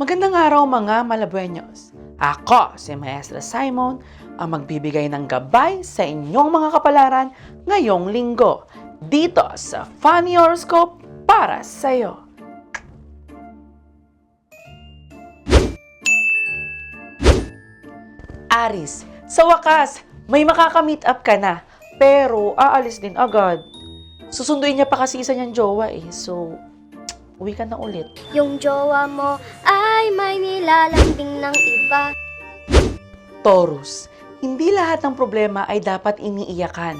Magandang araw mga Malabueños. Ako, si Maestra Simon, ang magbibigay ng gabay sa inyong mga kapalaran ngayong linggo dito sa Funny Horoscope para sa'yo. Aris, sa wakas, may makaka-meet up ka na, pero aalis din agad. Susunduin niya pa kasi isa niyang jowa so uwi ka na ulit. Yung jowa mo ay may nilalambing ng iba. Taurus, hindi lahat ng problema ay dapat iniiyakan.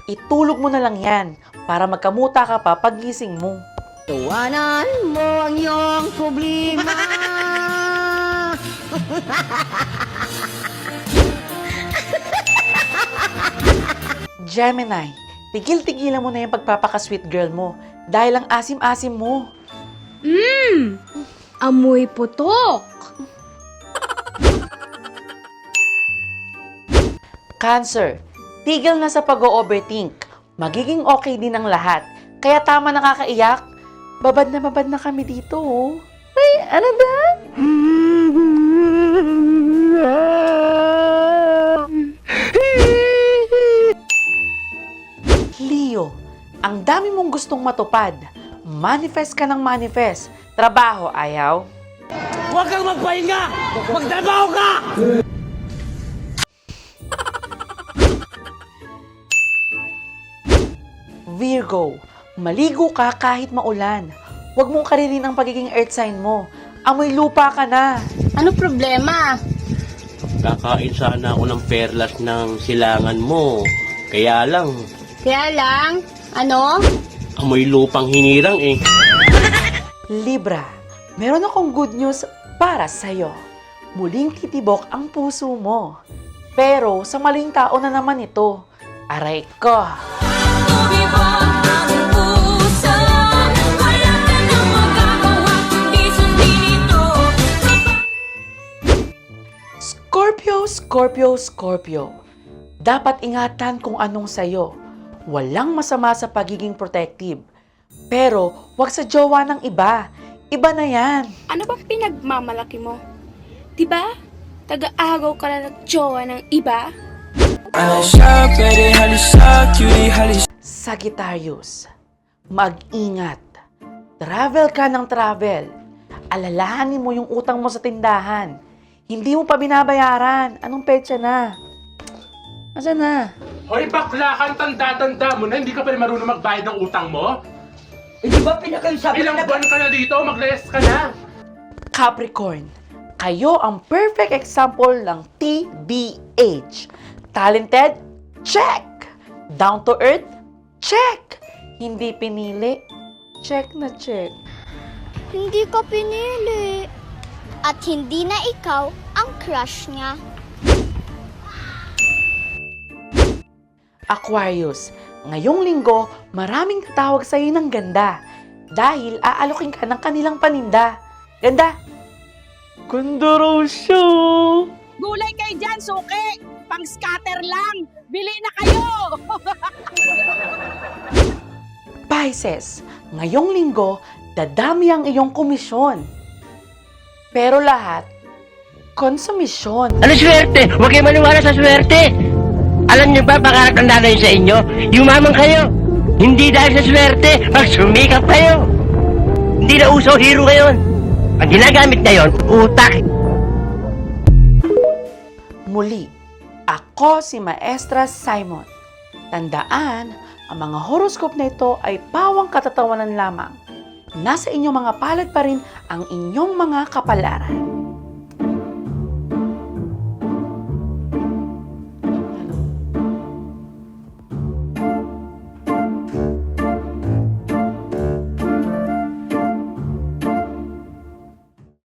Itulog mo na lang yan para magkamuta ka pa paggising mo. Tawanan mo ang iyong problema. Gemini, tigil-tigilan mo na yung pagpapaka-sweet girl mo dahil ang asim-asim mo. Amoy putok. Cancer, tigil na sa pag-o-overthink. Magiging okay din ang lahat. Kaya tama nakakaiyak. Babad na kami dito. Ay, ano ba? Leo, ang dami mong gustong matupad. Manifest ka ng manifest. Trabaho, ayaw? Huwag kang magpahinga! Magtrabaho ka! Virgo, maligo ka kahit maulan. Huwag mong karirin ang pagiging earth sign mo. Amoy lupa ka na. Ano problema? Kakain sana ako ng perlas ng silangan mo. Kaya lang, Ano? amoy lupang hinirang eh. Libra, meron akong good news para sa'yo. Muling titibok ang puso mo. Pero sa maling tao na naman ito. Aray ko. Scorpio. Dapat ingatan kung anong sayo. Walang masama sa pagiging protective. Pero wag sa jowa ng iba. Iba na yan. Ano bang pinagmamalaki mo? Diba? Taga-agaw ka na ng jowa ng iba? Sagittarius, mag-ingat. Travel ka ng travel. Alalahanin mo yung utang mo sa tindahan. Hindi mo pa binabayaran. Anong petsa na? Asan na? Hoy bakla kang tanda-tanda mo na hindi ka pa rin marunong magbayad ng utang mo? Eh, di ba pinakasabi Ilang buwan ka na dito, mag-rest ka na. Capricorn, kayo ang perfect example ng TBH. Talented? Check! Down to earth? Check! Hindi pinili? Check na check. Hindi ka pinili. At hindi na ikaw ang crush niya. Aquarius, ngayong linggo, maraming tatawag sa'yo ng ganda dahil aalokin ka ng kanilang paninda. Ganda! Ganda raw siya! Gulay kayo dyan, suki! Pang-scatter lang! Bili na kayo! Pisces, ngayong linggo, dadami ang iyong komisyon. Pero lahat, konsumisyon. Ano swerte? Huwag kayo maniwala sa swerte. Alam niyo ba, pakaratanda na yun sa inyo? Yumaman kayo. Hindi dahil sa swerte, pag sumikap kayo. Hindi na uso hero ngayon. Ang ginagamit na yon, utak. Muli, ako si Maestra Simon. Tandaan, ang mga horoscope na ito ay pawang katatawanan lamang. Nasa inyong mga palad pa rin ang inyong mga kapalaran.